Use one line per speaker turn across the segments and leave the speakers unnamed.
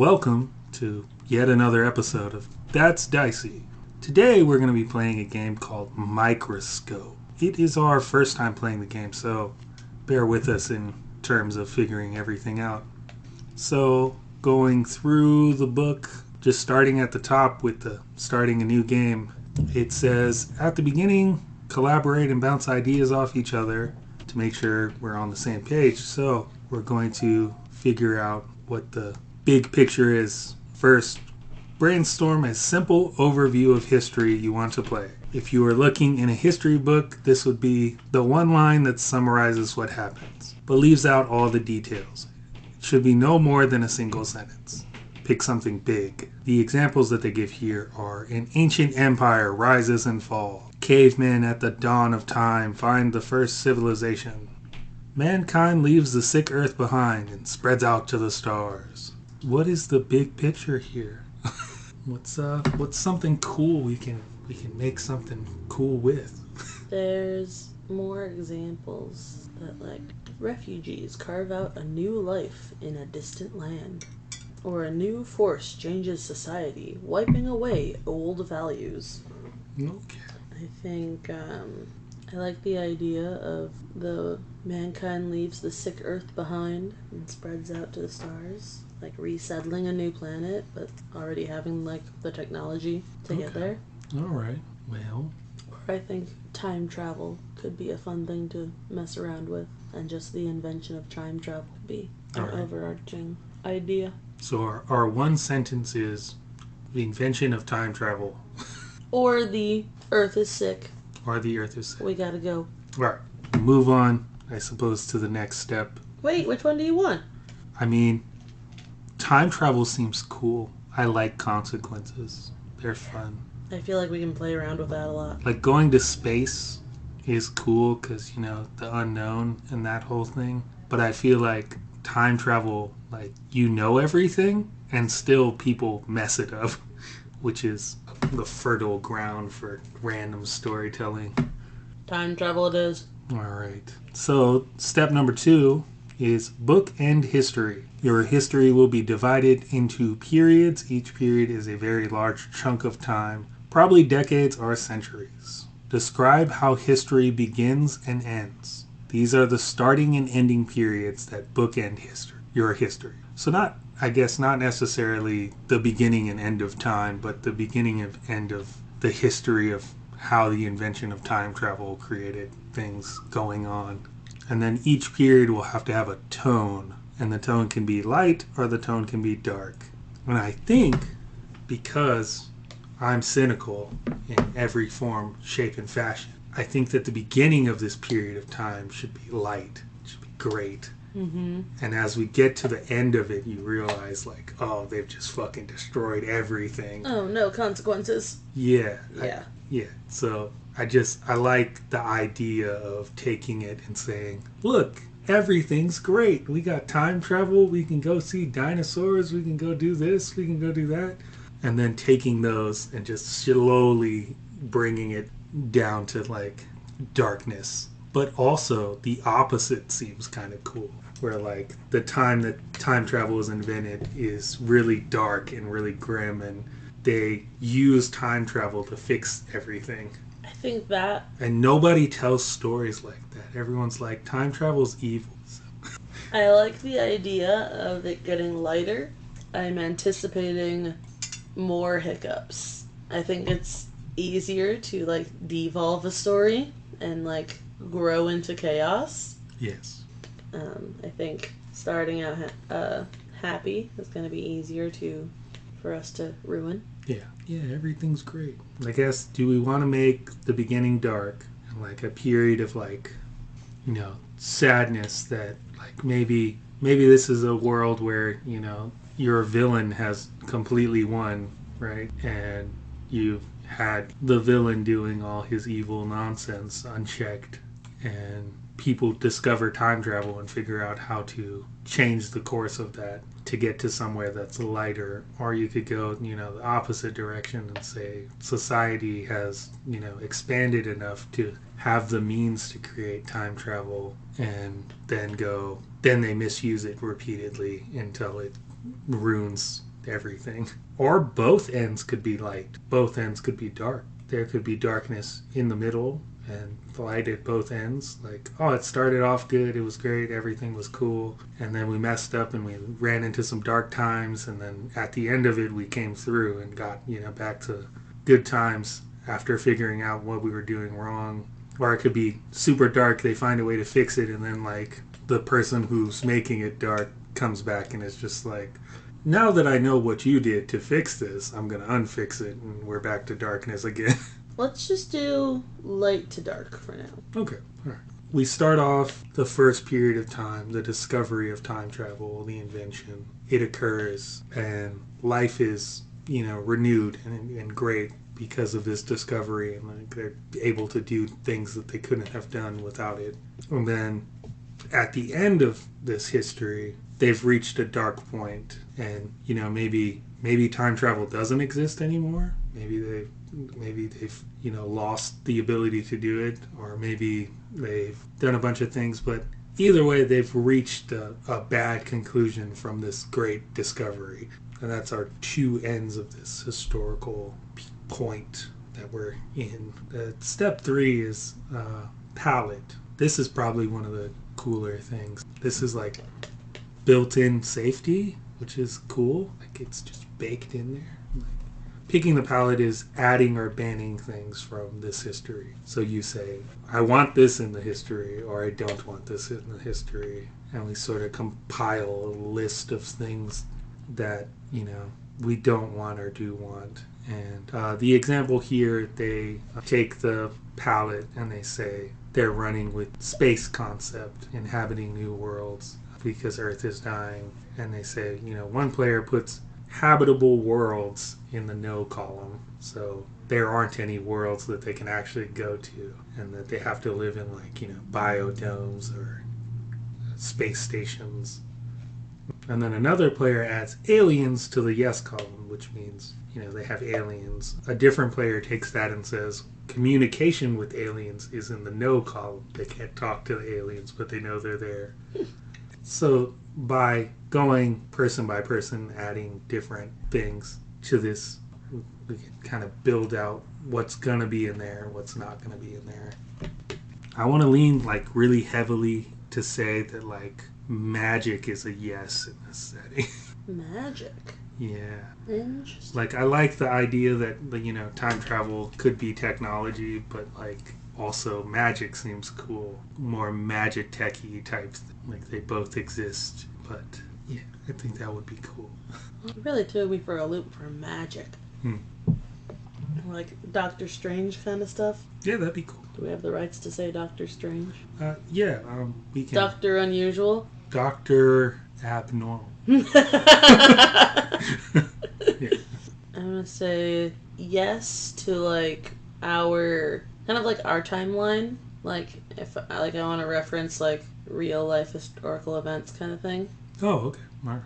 welcome to yet another episode of That's Dicey. Today we're going to be playing a game called Microscope. It is our first time playing the game, so bear with us in terms of figuring everything out. So, going through the book, just starting at the top with the starting a new game, it says, at the beginning, collaborate and bounce ideas off each other to make sure we're on the same page. So, we're going to figure out what the big picture is. First, brainstorm a simple overview of history you want to play. If you are looking in a history book, this would be the one line that summarizes what happens, but leaves out all the details. It should be no more than a single sentence. Pick something big. The examples that they give here are: an ancient empire rises and falls. Cavemen at the dawn of time find the first civilization. Mankind leaves the sick earth behind and spreads out to the stars. What is the big picture here? What's something cool we can make something cool with?
There's more examples that, like, refugees carve out a new life in a distant land, or a new force changes society, wiping away old values.
Okay.
I think I like the idea of the mankind leaves the sick earth behind and spreads out to the stars, like resettling a new planet, but already having like the technology to get there.
All right. Well,
Or I think time travel could be a fun thing to mess around with, and just the invention of time travel would be an overarching idea.
so our one sentence is the invention of time travel.
Or the earth is sick.
Or the earth is sick.
We gotta go.
All right. Move on, I suppose, to the next step.
Wait, which one do you want?
I mean, time travel seems cool. I like consequences. They're fun.
I feel like we can play around with that a lot.
Like, going to space is cool because, the unknown and that whole thing. But I feel like time travel, like, everything and still people mess it up, which is the fertile ground for random storytelling.
Time travel it is.
All right. So, step number 2 is bookend history. Your history will be divided into periods. Each period is a very large chunk of time, probably decades or centuries. Describe how history begins and ends. These are the starting and ending periods that bookend your history. So not necessarily the beginning and end of time, but the beginning and end of the history of how the invention of time travel created things going on. And then each period will have to have a tone, and the tone can be light or the tone can be dark. And I think, because I'm cynical in every form, shape, and fashion, I think that the beginning of this period of time should be light. It should be great.
Mm-hmm.
And as we get to the end of it, you realize, like, oh, they've just fucking destroyed everything.
Oh, no consequences.
Yeah.
Yeah.
So I like the idea of taking it and saying, look, everything's great. We got time travel. We can go see dinosaurs. We can go do this. We can go do that. And then taking those and just slowly bringing it down to, like, darkness. But also, the opposite seems kind of cool. Where, like, the time that time travel was invented is really dark and really grim, and they use time travel to fix everything.
I think that...
And nobody tells stories like that. Everyone's like, time travel's evil. So.
I like the idea of it getting lighter. I'm anticipating more hiccups. I think it's easier to, like, devolve a story and, like, grow into chaos.
Yes.
I think starting out happy is going to be easier for us to ruin.
Yeah, everything's great. I guess, do we want to make the beginning dark and, like, a period of, like, sadness that, like, maybe this is a world where, your villain has completely won, right? And you've had the villain doing all his evil nonsense unchecked, and people discover time travel and figure out how to change the course of that to get to somewhere that's lighter. Or you could go, the opposite direction and say society has, expanded enough to have the means to create time travel, and then they misuse it repeatedly until it ruins everything. Or both ends could be light. Both ends could be dark. There could be darkness in the middle and light at both ends. Like, oh, it started off good, it was great, everything was cool, and then we messed up and we ran into some dark times, and then at the end of it we came through and got, back to good times after figuring out what we were doing wrong. Or it could be super dark, they find a way to fix it, and then like the person who's making it dark comes back and is just like, now that I know what you did to fix this, I'm going to unfix it, and we're back to darkness again.
Let's just do light to dark for now.
Okay, all right. We start off the first period of time, the discovery of time travel, the invention. It occurs, and life is, renewed and great because of this discovery, and like they're able to do things that they couldn't have done without it. And then at the end of this history, they've reached a dark point, and maybe time travel doesn't exist anymore. Maybe they've lost the ability to do it, or maybe they've done a bunch of things. But either way, they've reached a bad conclusion from this great discovery, and that's our two ends of this historical point that we're in. Step 3 is palette. This is probably one of the cooler things. This is like built-in safety, which is cool. Like it's just baked in there. Like, picking the palette is adding or banning things from this history. So you say, I want this in the history, or I don't want this in the history. And we sort of compile a list of things that, we don't want or do want. And the example here, they take the palette and they say they're running with space concept, inhabiting new worlds because Earth is dying. And they say, one player puts habitable worlds in the no column. So there aren't any worlds that they can actually go to, and that they have to live in like, biodomes or space stations. And then another player adds aliens to the yes column, which means, they have aliens. A different player takes that and says communication with aliens is in the no column. They can't talk to the aliens, but they know they're there. So by going person by person, adding different things to this, we can kind of build out what's going to be in there, what's not going to be in there. I want to lean like really heavily to say that like magic is a yes in this setting.
Magic?
Yeah.
Interesting.
Like I like the idea that, time travel could be technology, but like also magic seems cool. More magic techie types. Like they both exist, but yeah, I think that would be cool.
You really threw me for a loop for magic. Like Doctor Strange kind of stuff.
Yeah, that'd be cool.
Do we have the rights to say Doctor Strange?
Yeah, we can.
Doctor Unusual?
Doctor Abnormal. Yeah.
I'm gonna say yes to like our kind of like our timeline. Like if I want to reference like real life historical events kind of thing.
Oh, okay. All right.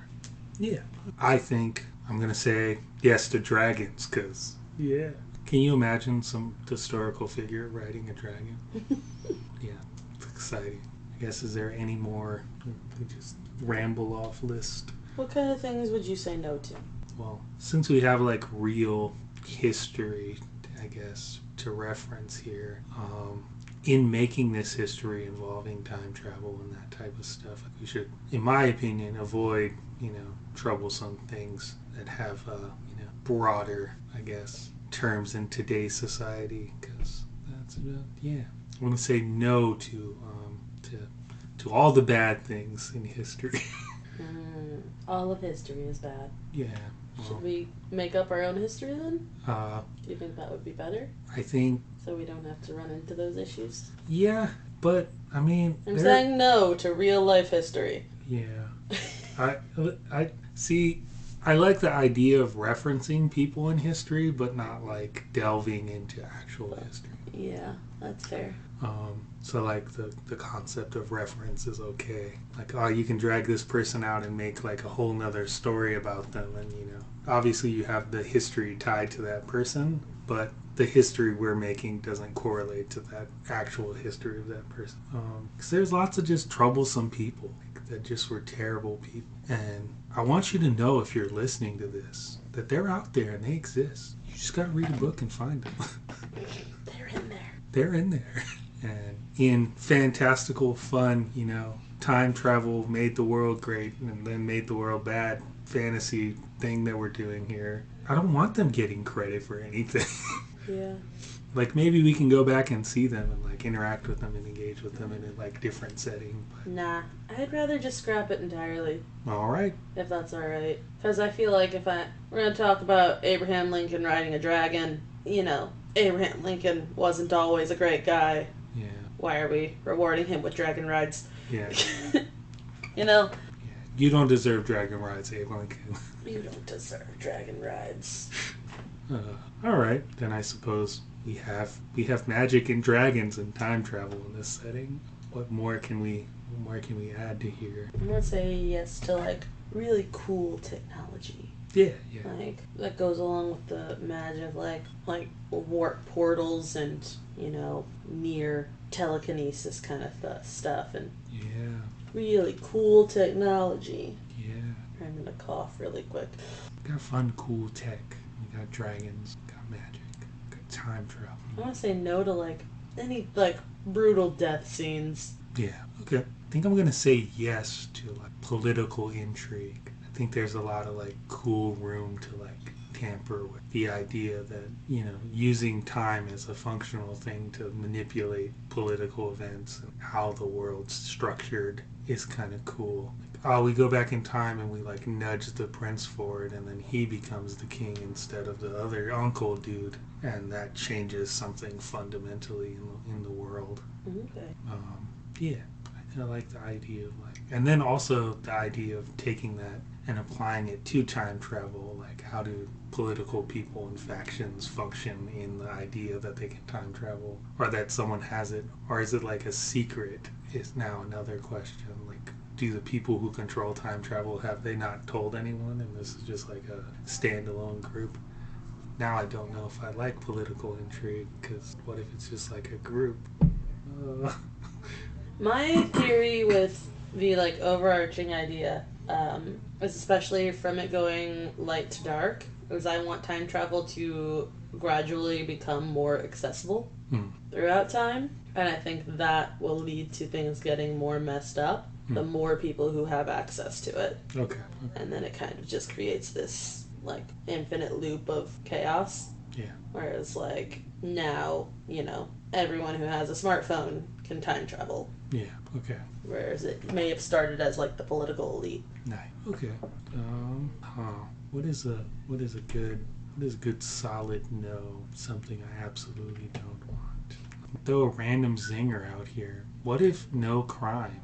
Yeah. I think I'm gonna say yes to dragons, because yeah. Can you imagine some historical figure riding a dragon? Yeah, it's exciting. I guess, is there any more? We just ramble off list.
What kind of things would you say no to?
Well, since we have like real history, I guess, to reference here, in making this history involving time travel and that type of stuff, we should, in my opinion, avoid, troublesome things that have, broader, I guess, terms in today's society, because that's yeah. I want to say no to all the bad things in history.
All of history is bad.
Yeah. Well,
should we make up our own history then?
Do
you think that would be better?
I think.
So we don't have to run into those issues?
Yeah, but I mean.
I'm saying no to real life history.
Yeah. I see. I like the idea of referencing people in history, but not like delving into actual history.
Yeah, that's fair.
So like the concept of reference is okay. Like, oh, you can drag this person out and make like a whole nother story about them, and obviously you have the history tied to that person, but the history we're making doesn't correlate to that actual history of that person. Because there's lots of just troublesome people. Like, that just were terrible people. And I want you to know, if you're listening to this, that they're out there and they exist. You just gotta read a book and find them.
They're in there.
They're in there. And in fantastical, fun, time travel made the world great and then made the world bad fantasy thing that we're doing here, I don't want them getting credit for anything.
Yeah.
Like, maybe we can go back and see them and, like, interact with them and engage with them in a, like, different setting.
Nah. I'd rather just scrap it entirely.
All right.
If that's alright. Because I feel like we're going to talk about Abraham Lincoln riding a dragon, Abraham Lincoln wasn't always a great guy.
Yeah.
Why are we rewarding him with dragon rides?
Yeah.
Yeah.
You don't deserve dragon rides, Abe Lincoln.
You don't deserve dragon rides.
All right. Then I suppose we have magic and dragons and time travel in this setting. What more can we add to here?
I'm gonna say yes to like really cool technology.
Yeah.
Like that goes along with the magic, like warp portals and near telekinesis kind of stuff, and really cool technology.
Yeah.
I'm gonna cough really quick.
We got fun, cool tech. We got dragons. Got magic. Got time travel.
I want to say no to like any like brutal death scenes.
Yeah. Okay. I think I'm gonna say yes to like political intrigue. I think there's a lot of like cool room to like tamper with the idea that using time as a functional thing to manipulate political events and how the world's structured is kind of cool. Like, we go back in time and we like nudge the prince forward and then he becomes the king instead of the other uncle dude, and that changes something fundamentally in the world.
Okay.
Yeah, I like the idea of like, and then also the idea of taking that and applying it to time travel. Like, how do political people and factions function in the idea that they can time travel, or that someone has it, or is it like a secret? Is now another question. Like, do the people who control time travel, have they not told anyone, and this is just like a standalone group? Now I don't know if I like political intrigue, because what if it's just like a group?
My theory with the like overarching idea, is especially from it going light to dark, is I want time travel to gradually become more accessible throughout time, and I think that will lead to things getting more messed up the more people who have access to it.
Okay.
And then it kind of just creates this like infinite loop of chaos.
Yeah.
Whereas like now, everyone who has a smartphone can time travel.
Yeah. Okay.
Whereas it may have started as like the political elite.
Nice. Okay. What is a good solid no? Something I absolutely don't want. Throw a random zinger out here. What if no crime?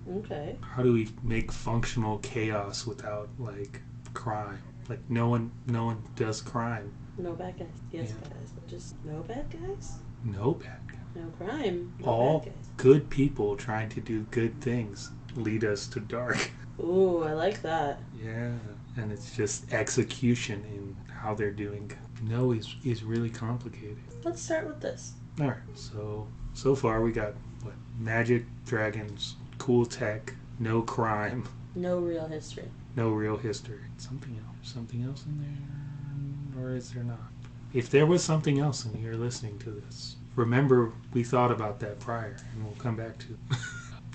Okay.
How do we make functional chaos without like crime? Like no one does crime.
No bad guys. Yes, guys, but just no bad guys.
No bad guys.
No crime. No
All
bad guys.
good people trying to do good things lead us to dark.
Ooh, I like that.
Yeah, and it's just execution in how they're doing. No is really complicated.
Let's start with this.
All right, so far we got what? Magic, dragons, cool tech, no crime,
No real history.
no real history. Something else in there, or is there not? If there was something else and you're listening to this, remember we thought about that prior, and we'll come back to it.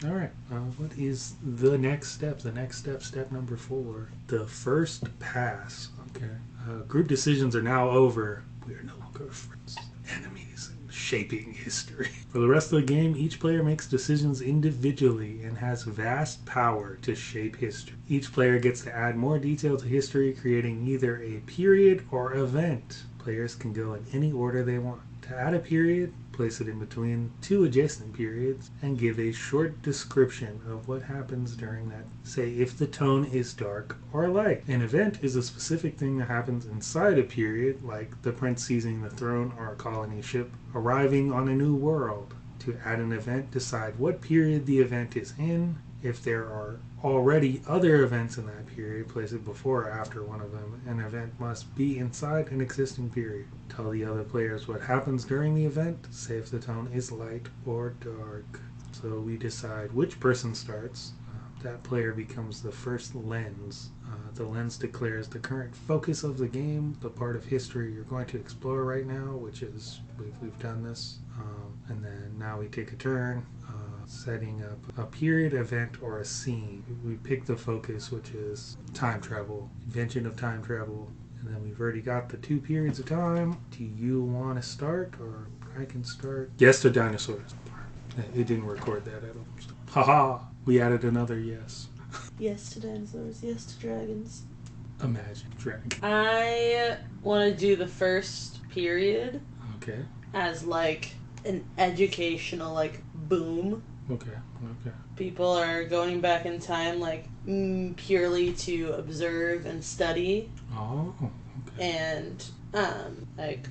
All right, what is the next step? The next step, step number 4, the first pass. Okay, group decisions are now over. We are no longer friends, enemies, and shaping history. For the rest of the game, each player makes decisions individually and has vast power to shape history. Each player gets to add more detail to history, creating either a period or event. Players can go in any order they want. To add a period, place it in between 2 adjacent periods, and give a short description of what happens during that. Say if the tone is dark or light. An event is a specific thing that happens inside a period, like the prince seizing the throne or a colony ship arriving on a new world. To add an event, decide what period the event is in. If there are already other events in that period, place it before or after one of them. An event must be inside an existing period. Tell the other players what happens during the event. Say if the tone is light or dark. So we decide which person starts. that player becomes the first lens. The lens declares the current focus of the game, the part of history you're going to explore right now, which is, we've done this. And then now we take a turn setting up a period, event, or a scene. We pick the focus, which is time travel, invention of time travel. And then we've already got the 2 periods of time. Do you want to start, or I can start? Yes to dinosaurs. It didn't record that at all. So. Haha! We added another yes.
Yes to dinosaurs, yes to dragons.
Imagine dragon.
I want to do the first period.
Okay.
As like an educational like boom.
Okay.
People are going back in time like purely to observe and study.
Oh. Okay.
And like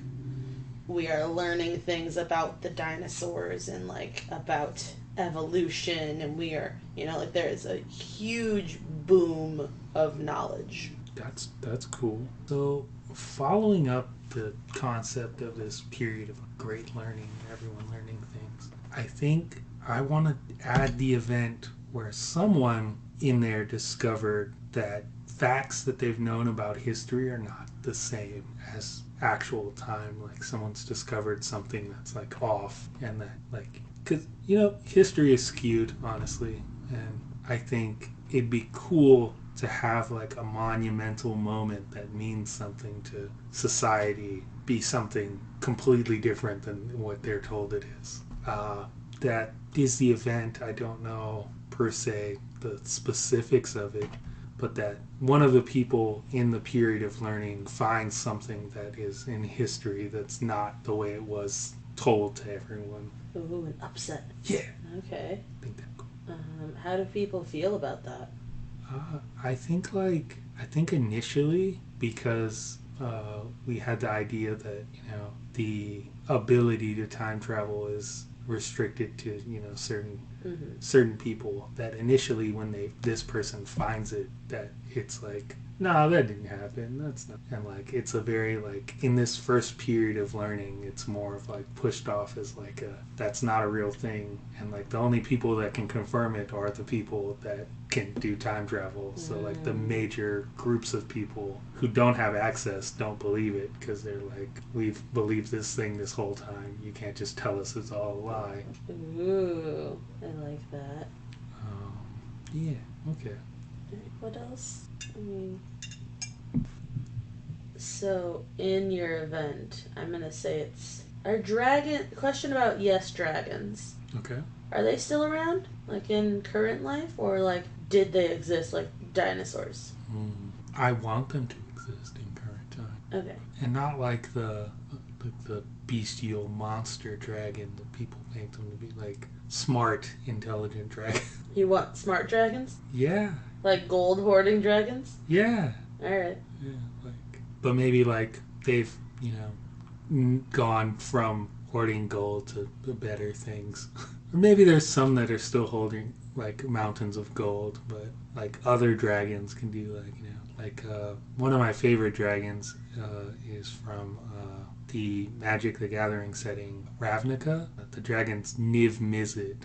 we are learning things about the dinosaurs and like about evolution, and we are, like there's a huge boom of knowledge.
That's cool. So following up the concept of this period of great learning, everyone learning things, I think I want to add the event where someone in there discovered that facts that they've known about history are not the same as actual time. Like someone's discovered something that's like off, and that like, because history is skewed, honestly, and I think it'd be cool to have like a monumental moment that means something to society be something completely different than what they're told it is. That is the event. I don't know per se the specifics of it, but that one of the people in the period of learning finds something that is in history that's not the way it was told to everyone.
Ooh, an upset.
Yeah.
Okay.
I think that's cool.
How do people feel about that?
I think initially, because we had the idea that the ability to time travel is restricted to certain people, that initially when this person finds it, that it's like, no, that didn't happen, that's not, and like it's a very like in this first period of learning, it's more of like pushed off as like that's not a real thing, and like the only people that can confirm it are the people that can do time travel. So like the major groups of people who don't have access don't believe it, because they're like, we've believed this thing this whole time, you can't just tell us it's all a lie.
Ooh, I like that.
Yeah, okay.
What else? So in your event, I'm gonna say it's question about yes dragons.
Okay.
Are they still around, like in current life, or like did they exist like dinosaurs?
I want them to exist in current time.
Okay.
And not like the bestial monster dragon that people make them to be, like smart, intelligent dragons.
You want smart dragons?
Yeah.
Like gold hoarding dragons?
Yeah.
Alright.
Yeah, like, but maybe like they've, gone from hoarding gold to better things. Or maybe there's some that are still holding like mountains of gold, but like other dragons can do like one of my favorite dragons is from the Magic the Gathering setting, Ravnica. The dragon's Niv Mizzet,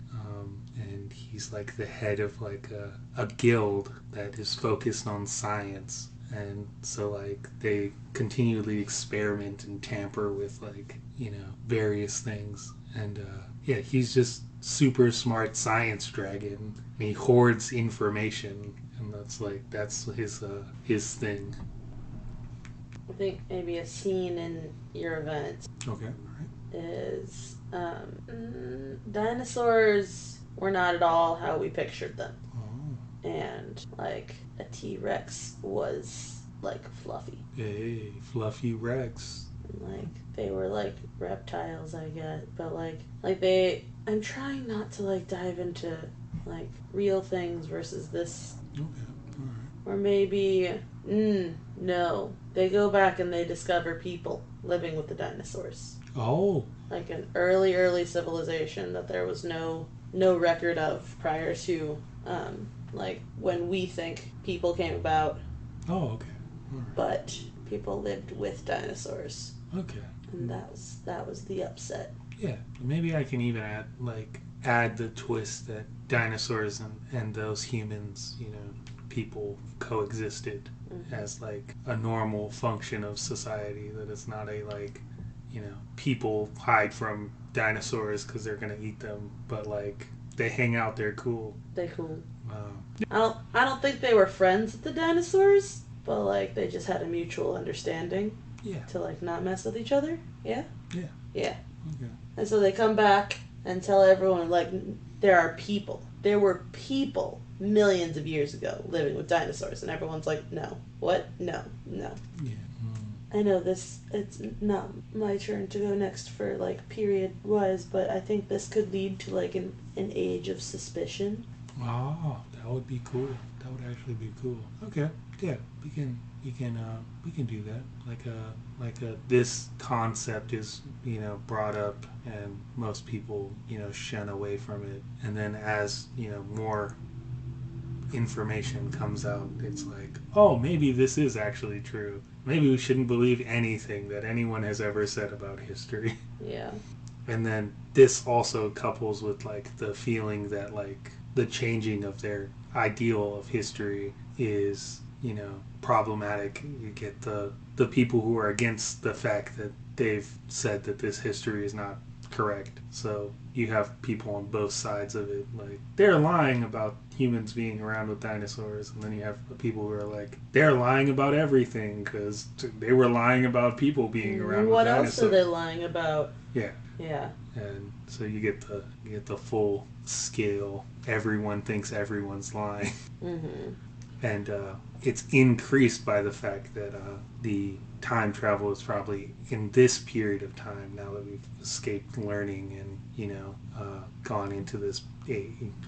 and he's like the head of like a guild that is focused on science. And so like they continually experiment and tamper with like various things, and he's just super smart science dragon, and he hoards information, and that's his thing.
I think maybe a scene in your event
Okay, all right.
is dinosaurs were not at all how we pictured them.
Oh.
And like a T-Rex was like fluffy.
Hey, Fluffy Rex.
And, like they were like reptiles, I guess, but like I'm trying not to like dive into like real things versus this.
Okay, all right.
Or maybe no, they go back and they discover people living with the dinosaurs.
Oh.
Like an early civilization that there was no record of prior to like when we think people came about.
Oh, okay. All right.
But people lived with dinosaurs.
Okay.
And that was the upset.
Yeah, maybe I can even add like add the twist that dinosaurs and those humans, people coexisted as like a normal function of society, that it's not a like, people hide from dinosaurs because they're gonna eat them, but like they hang out, they're cool.
They cool. I don't think they were friends with the dinosaurs, but like they just had a mutual understanding.
Yeah.
To like not mess with each other. Yeah.
Yeah.
Yeah.
Okay.
And so they come back and tell everyone like there were people millions of years ago living with dinosaurs, and everyone's like, no, what, no.
Yeah.
I know it's not my turn to go next for like period wise, but I think this could lead to like an age of suspicion.
Oh, that would be cool. That would actually be cool. Okay. Yeah, we can do that. This concept is, brought up, and most people, shun away from it. And then as, more information comes out, it's like, oh, maybe this is actually true. Maybe we shouldn't believe anything that anyone has ever said about history.
Yeah.
And then this also couples with like the feeling that like the changing of their ideal of history is, problematic. You get the people who are against the fact that they've said that this history is not correct. So you have people on both sides of it, like they're lying about humans being around with dinosaurs, and then you have people who are like they're lying about everything because they were lying about people being around with dinosaurs. What else
are they lying about?
Yeah.
Yeah.
And so you get the full scale. Everyone thinks everyone's lying.
Mm-hmm.
And it's increased by the fact that the time travel is probably in this period of time, now that we've escaped learning and, gone into this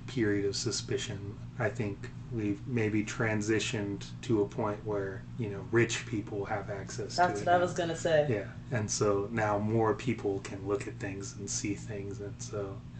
period of suspicion. I think we've maybe transitioned to a point where, rich people have access to it.
That's what I was going to say.
Yeah. And so now more people can look at things and see things. And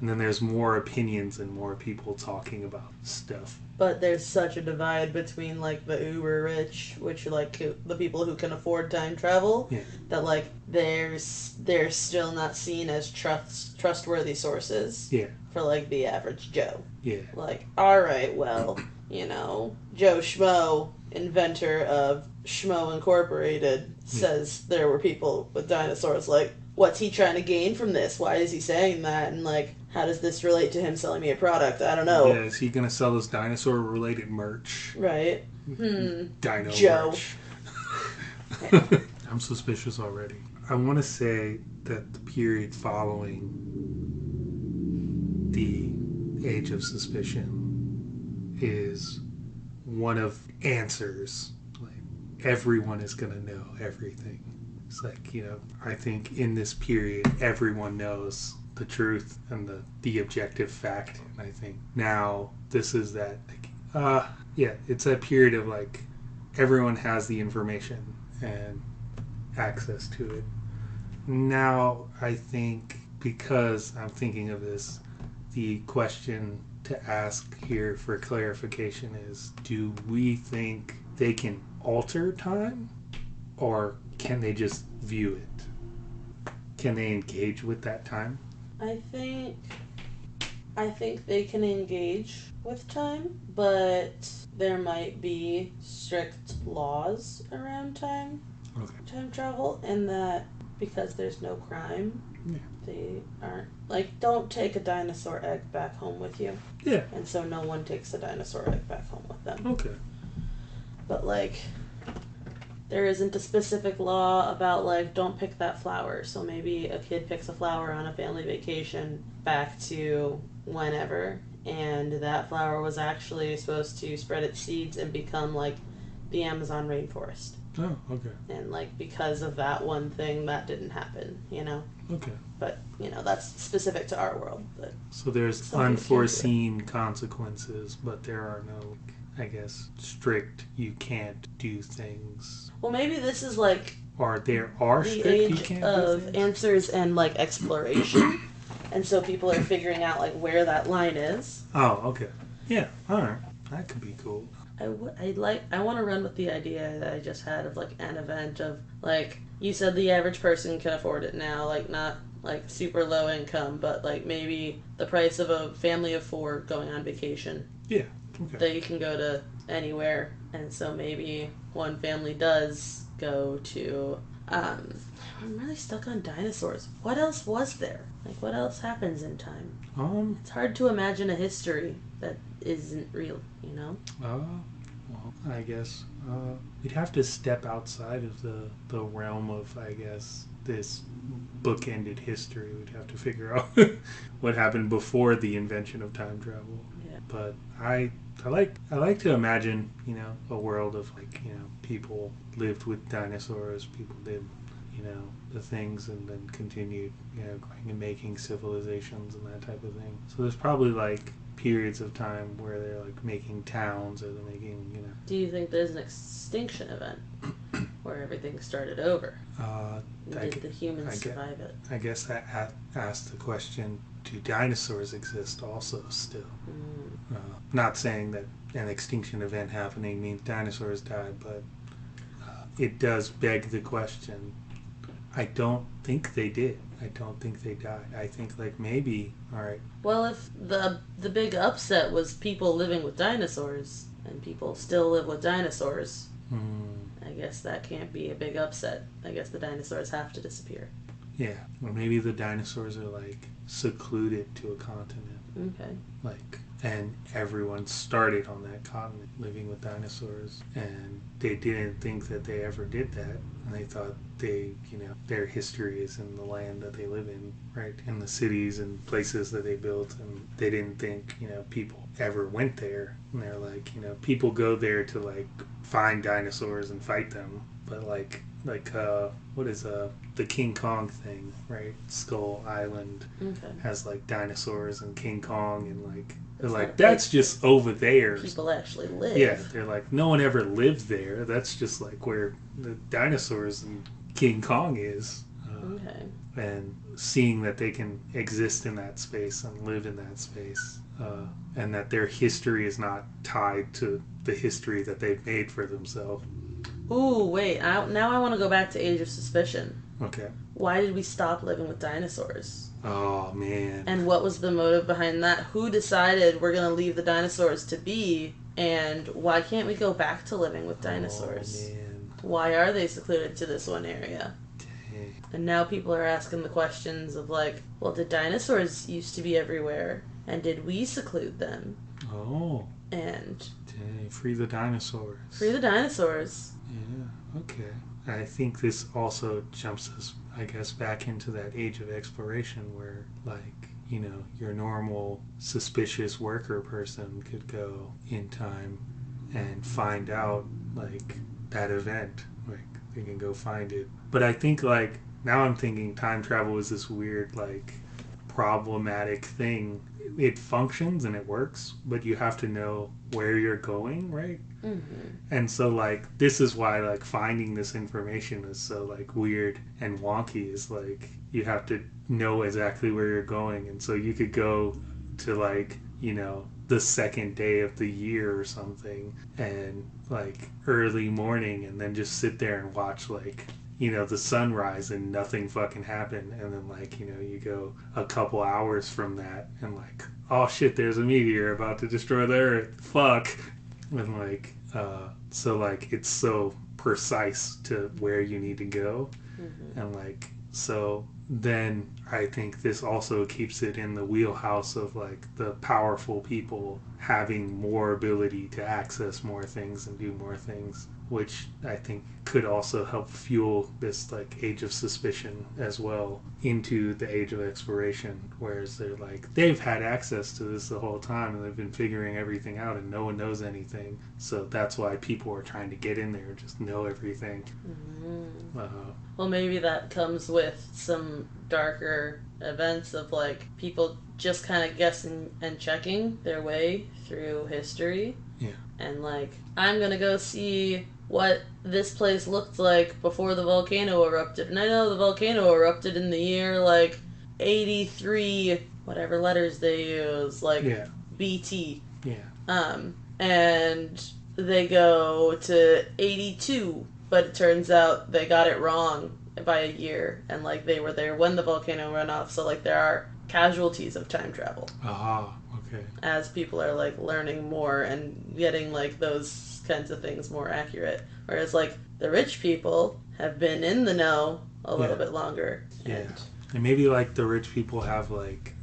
then there's more opinions and more people talking about stuff.
But there's such a divide between, like, the uber rich, which are, like, the people who can afford time travel, that, like, they're still not seen as trustworthy sources for, like, the average Joe.
Yeah.
Like, alright, well, Joe Schmo, inventor of Schmo Incorporated, says there were people with dinosaurs. Like, what's he trying to gain from this? Why is he saying that? And, like, how does this relate to him selling me a product? I don't know.
Yeah, is he going to sell this dinosaur-related merch?
Right.
Dino
Joe.
merch. I'm suspicious already. I want to say that the period following the Age of Suspicion is one of answers. Like, everyone is going to know everything. It's like, I think in this period, everyone knows the truth and the objective fact. And I think now this is that, it's a period of like everyone has the information and access to it. Now I think, because I'm thinking of this, the question to ask here for clarification is, do we think they can alter time, or can they just view it? Can they engage with that time?
I think they can engage with time, but there might be strict laws around time travel, and that because there's no crime, they aren't, like, don't take a dinosaur egg back home with you.
Yeah.
And so no one takes a dinosaur egg back home with them.
Okay.
But, like, there isn't a specific law about, like, don't pick that flower. So maybe a kid picks a flower on a family vacation back to whenever, and that flower was actually supposed to spread its seeds and become, like, the Amazon rainforest.
Oh, okay.
And, like, because of that one thing, that didn't happen,
Okay.
But, that's specific to our world. But
so there's unforeseen consequences, but there are no, I guess, strict, you can't do things.
Well, maybe this is, like,
or there are
the
strict,
age
you can't
of
do things?
answers and, like, exploration. And so people are figuring out, like, where that line is.
Oh, okay. Yeah, alright. That could be cool.
I want to run with the idea that I just had of, like, an event of, like, you said the average person can afford it now, like, not like super low income, but like maybe the price of a family of 4 going on vacation.
Yeah. Okay.
They can go to anywhere, and so maybe one family does go to. I'm really stuck on dinosaurs. What else was there? Like, what else happens in time? It's hard to imagine a history that isn't real, you know?
Well, I guess we'd have to step outside of the realm of, I guess, this book-ended history. We'd have to figure out what happened before the invention of time travel.
Yeah.
But I like to imagine, you know, a world of, like, you know, people lived with dinosaurs, people did, you know, the things, and then continued, you know, going and making civilizations and that type of thing. So there's probably like periods of time where they're like making towns, or they're making, you know.
Do you think there's an extinction event where everything started over? Did the humans survive it?
I guess that asks the question: do dinosaurs exist also still? Not saying that an extinction event happening means dinosaurs died, but it does beg the question. I don't think they did. I don't think they died. I think, like, maybe, all right.
Well, if the big upset was people living with dinosaurs, and people still live with dinosaurs, I guess that can't be a big upset. I guess the dinosaurs have to disappear.
Yeah, or maybe the dinosaurs are, like, secluded to a continent.
Okay.
Like, and everyone started on that continent living with dinosaurs, and they didn't think that they ever did that, and they thought their history is in the land that they live in, right, in the cities and places that they built, and they didn't think, you know, people ever went there, and they're like, you know, people go there to, like, find dinosaurs and fight them, but like what is the King Kong thing, right? Skull Island has, like, dinosaurs and King Kong, and, like, they're like, that's just over there.
People actually live.
Yeah, they're like, no one ever lived there. That's just, like, where the dinosaurs and King Kong is. And seeing that they can exist in that space and live in that space, and that their history is not tied to the history that they've made for themselves.
Ooh, wait. Now I want to go back to Age of Suspicion.
Okay.
Why did we stop living with dinosaurs?
Oh, man.
And what was the motive behind that? Who decided we're going to leave the dinosaurs to be? And why can't we go back to living with dinosaurs?
Oh, man.
Why are they secluded to this one area?
Dang.
And now people are asking the questions of, like, well, did dinosaurs used to be everywhere? And did we seclude them?
Oh.
And...
dang. Free the dinosaurs.
Free the dinosaurs.
Yeah, okay. I think this also jumps us, I guess, back into that age of exploration where, like, you know, your normal suspicious worker person could go in time and find out, like, that event. Like, they can go find it. But I think, like, now I'm thinking time travel is this weird, like, problematic thing. It functions and it works, but you have to know where you're going, right? And so, like, this is why, like, finding this information is so, like, weird and wonky, is, like, you have to know exactly where you're going. And so you could go to, like, you know, the second day of the year or something, and, like, early morning, and then just sit there and watch, like, you know, the sunrise and nothing fucking happened. And then, like, you know, you go a couple hours from that and, like, oh shit, there's a meteor about to destroy the earth. Fuck. And, like, so, like, it's so precise to where you need to go. And, like, so then I think this also keeps it in the wheelhouse of, like, the powerful people having more ability to access more things and do more things, which I think could also help fuel this, like, age of suspicion as well into the age of exploration, whereas they're like, they've had access to this the whole time and they've been figuring everything out and no one knows anything, so that's why people are trying to get in there and just know everything.
Well, maybe that comes with some darker events of, like, people just kind of guessing and checking their way through history.
Yeah.
And, like, I'm gonna go see what this place looked like before the volcano erupted. And I know the volcano erupted in the year, like, 83, whatever letters they use, like, BT.
Yeah.
And they go to 82, but it turns out they got it wrong. by a year, and like they were there when the volcano went off. So like there are casualties of time travel
Aha, okay.
as people are like learning more and getting like those kinds of things more accurate. Whereas like the rich people have been in the know a little bit longer.
Yeah. And maybe like the rich people have like,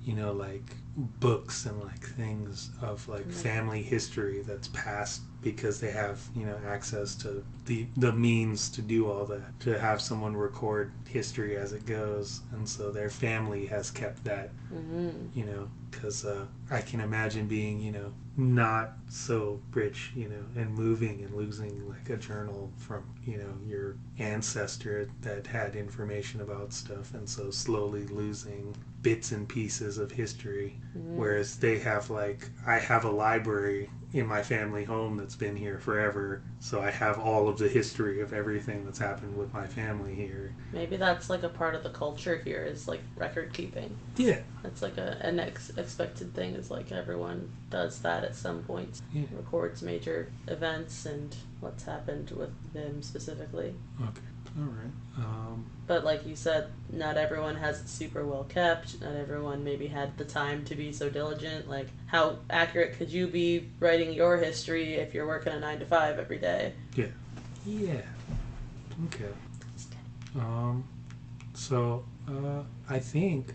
like books and like things of like family history that's passed because they have, access to the means to do all that, to have someone record history as it goes. And so their family has kept that, because I can imagine being, not so rich, and moving and losing like a journal from, your ancestor that had information about stuff, and so slowly losing bits and pieces of history. Whereas they have like, I have a library in my family home that's been here forever, so I have all of the history of everything that's happened with my family here.
Maybe that's like a part of the culture here, is like record keeping.
Yeah.
That's like an expected thing, is like everyone does that at some point.
Yeah.
Records major events and what's happened with them specifically.
Okay. All right.
But like you said, not everyone has it super well kept. Not everyone maybe had the time to be so diligent. Like, how accurate could you be writing your history if you're working a 9 to 5 every day?
Yeah. Yeah. Okay. So I think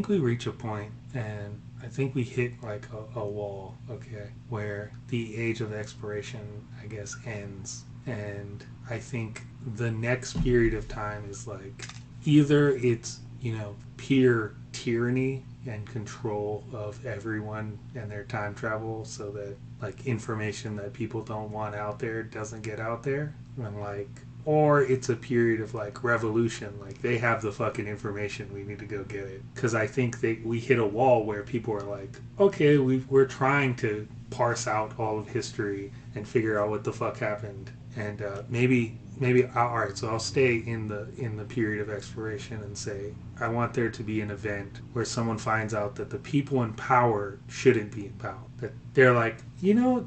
we reach a point, and I think we hit like a wall, okay, where the age of exploration, I guess, ends. And I think the next period of time is like, either it's, pure tyranny and control of everyone and their time travel, so that like information that people don't want out there doesn't get out there, and like, or it's a period of like revolution, like they have the fucking information, we need to go get it. Because I think we hit a wall where people are like, okay, we're trying to parse out all of history and figure out what the fuck happened, and maybe all right, so I'll stay in the period of exploration and say I want there to be an event where someone finds out that the people in power shouldn't be in power, that they're like,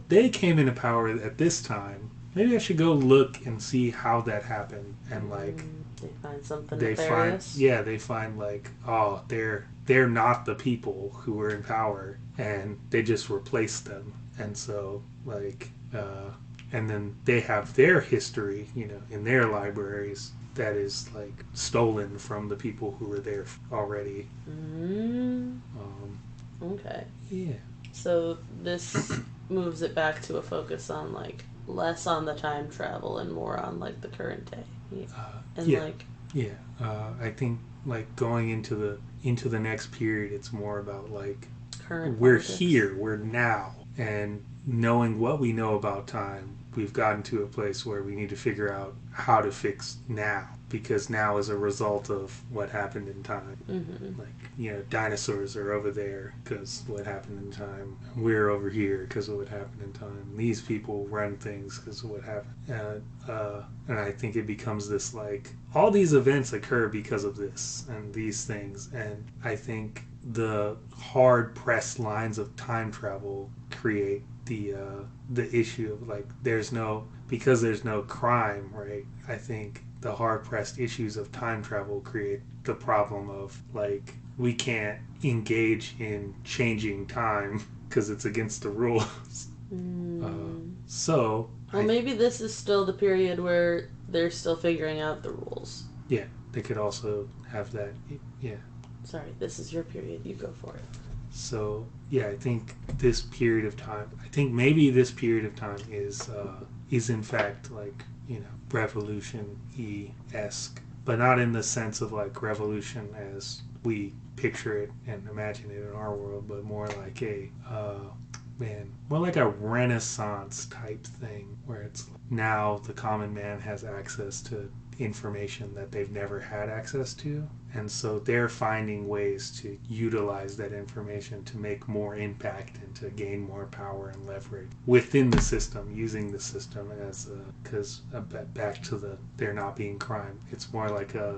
they came into power at this time, maybe I should go look and see how that happened. And like,
they find something nefarious.
They find like, oh, they're not the people who were in power, and they just replaced them. And so like, and then they have their history, in their libraries, that is like stolen from the people who were there already.
Okay.
Yeah.
So this moves it back to a focus on like less on the time travel and more on like the current day.
I think like going into the next period, it's more about like,
current
we're
politics.
here, we're now, and knowing what we know about time, we've gotten to a place where we need to figure out how to fix now, because now is a result of what happened in time. Like, dinosaurs are over there because what happened in time. We're over here because of what happened in time. These people run things because of what happened. And I think it becomes this like, all these events occur because of this and these things. And I think the hard pressed lines of time travel create the issue of like, because there's no crime, right? I think the hard pressed issues of time travel create the problem of like, we can't engage in changing time because it's against the rules.
Maybe this is still the period where they're still figuring out the rules.
Yeah, they could also have that. Yeah.
Sorry, this is your period. You go for it.
So yeah, I think this period of time. I think maybe this period of time is in fact like, revolution-esque, but not in the sense of like revolution as we picture it and imagine it in our world, but more like more like a Renaissance type thing, where it's now the common man has access to information that they've never had access to, and so they're finding ways to utilize that information to make more impact and to gain more power and leverage within the system, using the system as because back to there not being crime, it's more like a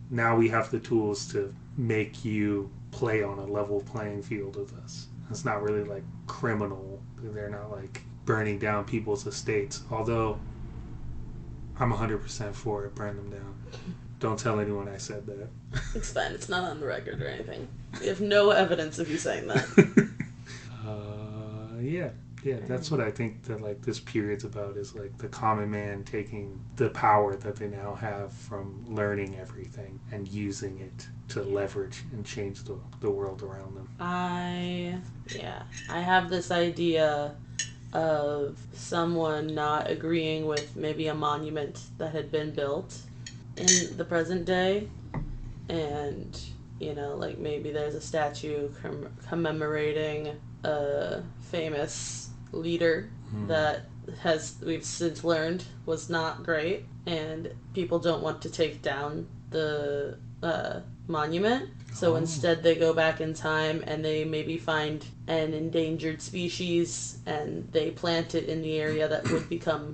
now we have the tools to make you play on a level playing field with us. It's not really like criminal. They're not like burning down people's estates, although I'm 100% for it. Burn them down. Don't tell anyone I said that.
It's fine. It's not on the record or anything. We have no evidence of you saying that.
Yeah. Yeah, that's what I think that like this period's about is like the common man taking the power that they now have from learning everything and using it to leverage and change the world around them.
I have this idea of someone not agreeing with maybe a monument that had been built in the present day, and like maybe there's a statue commemorating a famous leader that we've since learned was not great, and people don't want to take down the monument. So instead they go back in time and they maybe find an endangered species and they plant it in the area that would become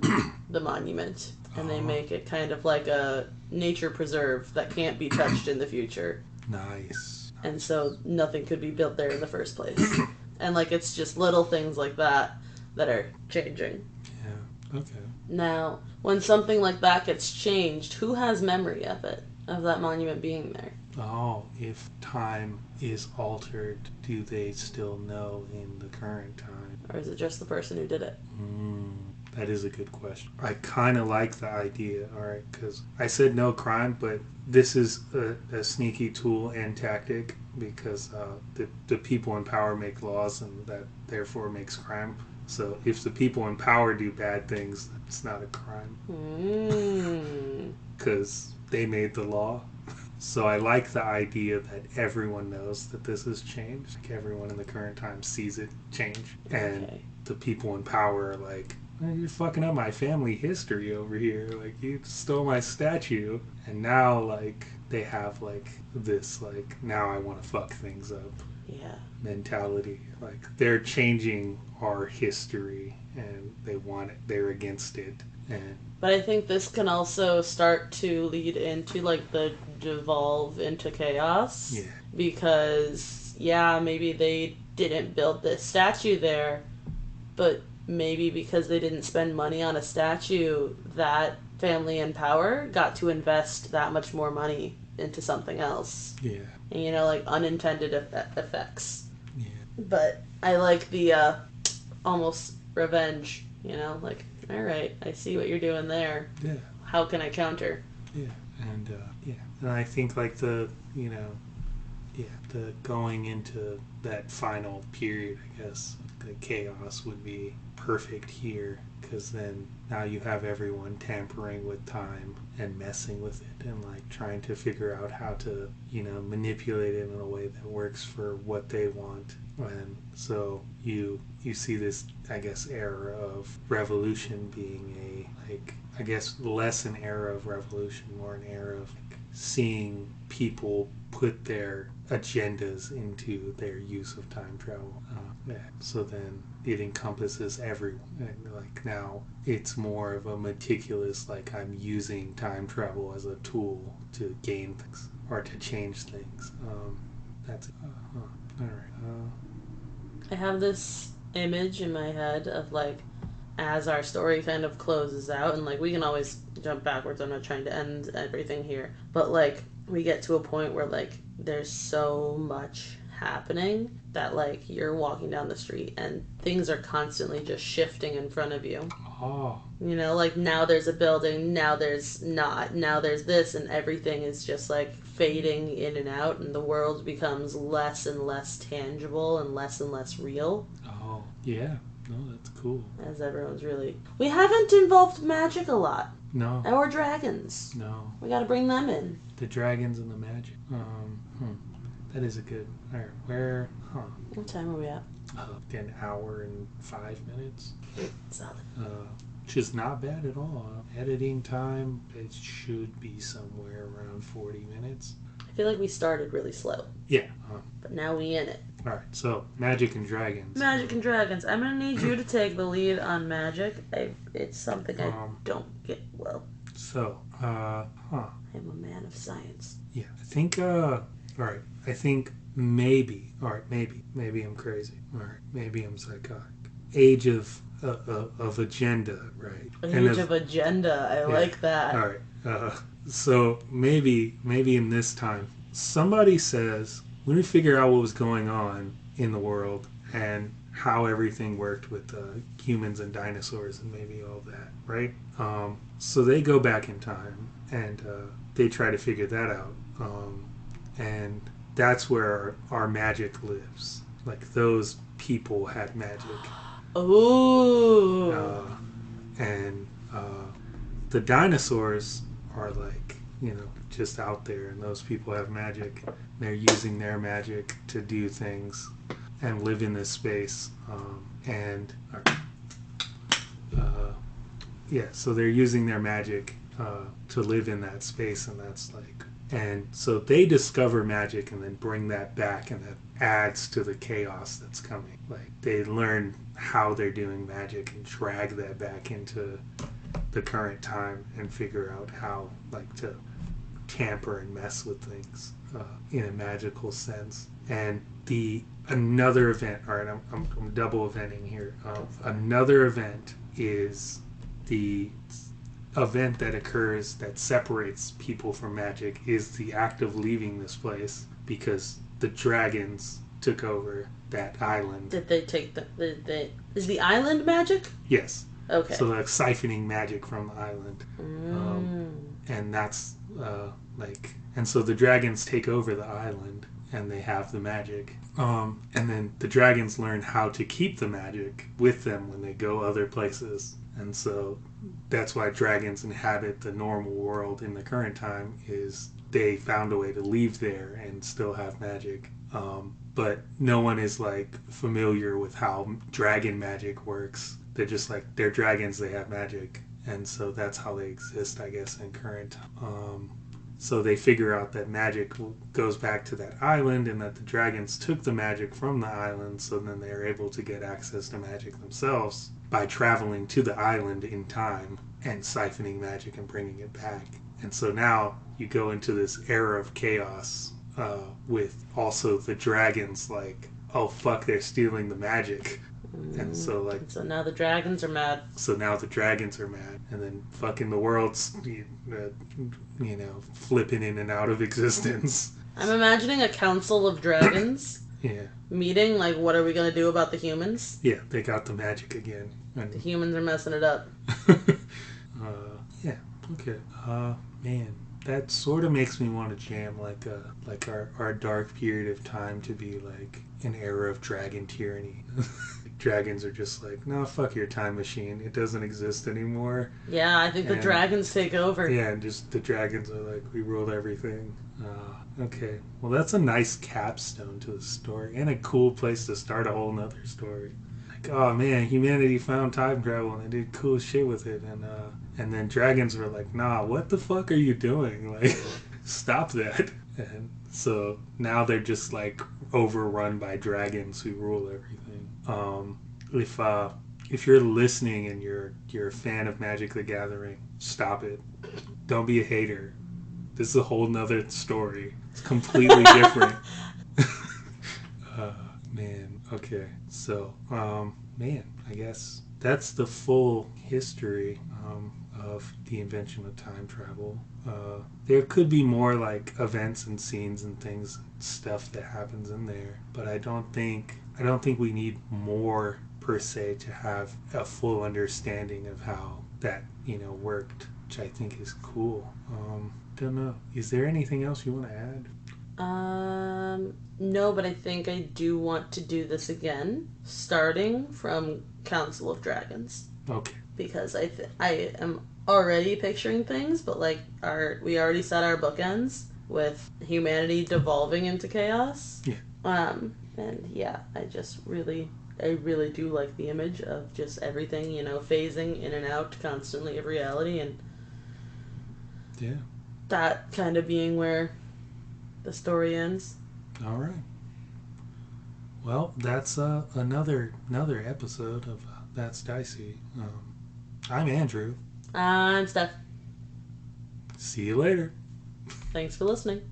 the monument. And they make it kind of like a nature preserve that can't be touched in the future.
Nice.
And so nothing could be built there in the first place. And like it's just little things like that are changing.
Yeah. Okay.
Now, when something like that gets changed, who has memory of it, of that monument being there?
Oh, if time is altered, do they still know in the current time?
Or is it just the person who did it?
That is a good question. I kind of like the idea, all right, because I said no crime, but this is a sneaky tool and tactic because the people in power make laws and that therefore makes crime. So if the people in power do bad things, it's not a crime. Because they made the law. So I like the idea that everyone knows that this has changed. Like everyone in the current time sees it change. And the people in power are like, you're fucking up my family history over here. Like, you stole my statue. And now, like, they have, like, this, like, now I want to fuck things up mentality. Like, they're changing our history and they want it. They're against it.
But I think this can also start to lead into, like, the devolve into chaos.
Yeah.
Because, maybe they didn't build this statue there, but maybe because they didn't spend money on a statue, that family in power got to invest that much more money into something else.
Yeah.
And, like, unintended effects.
Yeah.
But I like the almost revenge, like, all right, I see what you're doing there.
Yeah.
How can I counter?
Yeah. And, and I think, like, the going into that final period, I guess, the chaos would be perfect here, because then now you have everyone tampering with time and messing with it and like trying to figure out how to manipulate it in a way that works for what they want. And so you see this, I guess, era of revolution being I guess less an era of revolution, more an era of like seeing people put their agendas into their use of time travel. So then it encompasses everyone. And like now it's more of a meticulous, like I'm using time travel as a tool to gain things or to change things. That's all right.
I have this image in my head of like as our story kind of closes out, and like we can always jump backwards. I'm not trying to end everything here, but like we get to a point where like there's so much happening that like you're walking down the street and things are constantly just shifting in front of you. Like now there's a building, now there's not, now there's this, and everything is just like fading in and out, and the world becomes less and less tangible and less real.
No, that's cool.
As everyone's we haven't involved magic a lot.
No.
Or dragons.
No.
We gotta bring them in.
The dragons and the magic. That is a good... Alright, where...
What time are we at?
An hour and 5 minutes.
Solid.
Which is not bad at all. Editing time, it should be somewhere around 40 minutes.
I feel like we started really slow.
Yeah.
But now we in it.
Alright, so Magic and Dragons.
Magic and Dragons. I'm going to need you to take the lead on magic. It's something I don't get well.
So,
I'm a man of science.
Yeah, I think, alright, I think maybe I'm crazy. Alright, maybe I'm psychotic. Age of of agenda, right?
Age of agenda. I like that.
All right. So maybe in this time, somebody says we need to figure out what was going on in the world and how everything worked with humans and dinosaurs and maybe all that, right? So they go back in time and they try to figure that out, and that's where our magic lives. Like those people had magic.
Ooh.
And the dinosaurs are like, just out there, and those people have magic. They're using their magic to do things and live in this space. So they're using their magic to live in that space, and that's like, and so they discover magic and then bring that back, and that adds to the chaos that's coming. Like they learn how they're doing magic and drag that back into the current time and figure out how like to tamper and mess with things in a magical sense. And another event, all right, I'm double eventing here. Another event is the event that occurs that separates people from magic is the act of leaving this place because the dragons took over that island.
Did they take is the island magic?
Yes.
Okay.
So like siphoning magic from the island. And that's and so the dragons take over the island and they have the magic. And then the dragons learn how to keep the magic with them when they go other places. And so that's why dragons inhabit the normal world in the current time, is they found a way to leave there and still have magic. But no one is like familiar with how dragon magic works. They're just like, they're dragons, they have magic. And so that's how they exist, I guess, in current. So they figure out that magic goes back to that island and that the dragons took the magic from the island, so then they're able to get access to magic themselves by traveling to the island in time and siphoning magic and bringing it back. And so now you go into this era of chaos with also the dragons like, oh fuck, they're stealing the magic. And so like,
so now the dragons are mad.
And then fucking the world's flipping in and out of existence.
I'm imagining a council of dragons meeting, like, what are we gonna do about the humans?
Yeah, they got the magic again. And
the humans are messing it up.
Yeah, okay. Man, that sort of makes me want to jam like our dark period of time to be like an era of dragon tyranny. Dragons are just like, no, fuck your time machine. It doesn't exist anymore.
Yeah, I think the dragons take over.
Yeah, and just the dragons are like, we ruled everything. Okay. Well, that's a nice capstone to the story and a cool place to start a whole nother story. Like, oh man, humanity found time travel and they did cool shit with it. And then dragons were like, nah, what the fuck are you doing? Like, stop that. And so now they're just like overrun by dragons who rule everything. If you're listening and you're a fan of Magic the Gathering, stop it. Don't be a hater. This is a whole nother story. It's completely different. Man, okay. So, man, I guess that's the full history of the invention of time travel. There could be more like events and scenes and things, stuff that happens in there, but I don't think we need more per se to have a full understanding of how that worked, which I think is cool. Don't know. Is there anything else you want to add?
No, but I think I do want to do this again, starting from Council of Dragons.
Okay.
Because I am already picturing things, but like we already set our bookends with humanity devolving into chaos.
Yeah.
And yeah, I really do like the image of just everything, phasing in and out constantly of reality, and
yeah,
that kind of being where the story ends.
All right. Well, that's another episode of That's Dicey. I'm Andrew.
I'm Steph.
See you later.
Thanks for listening.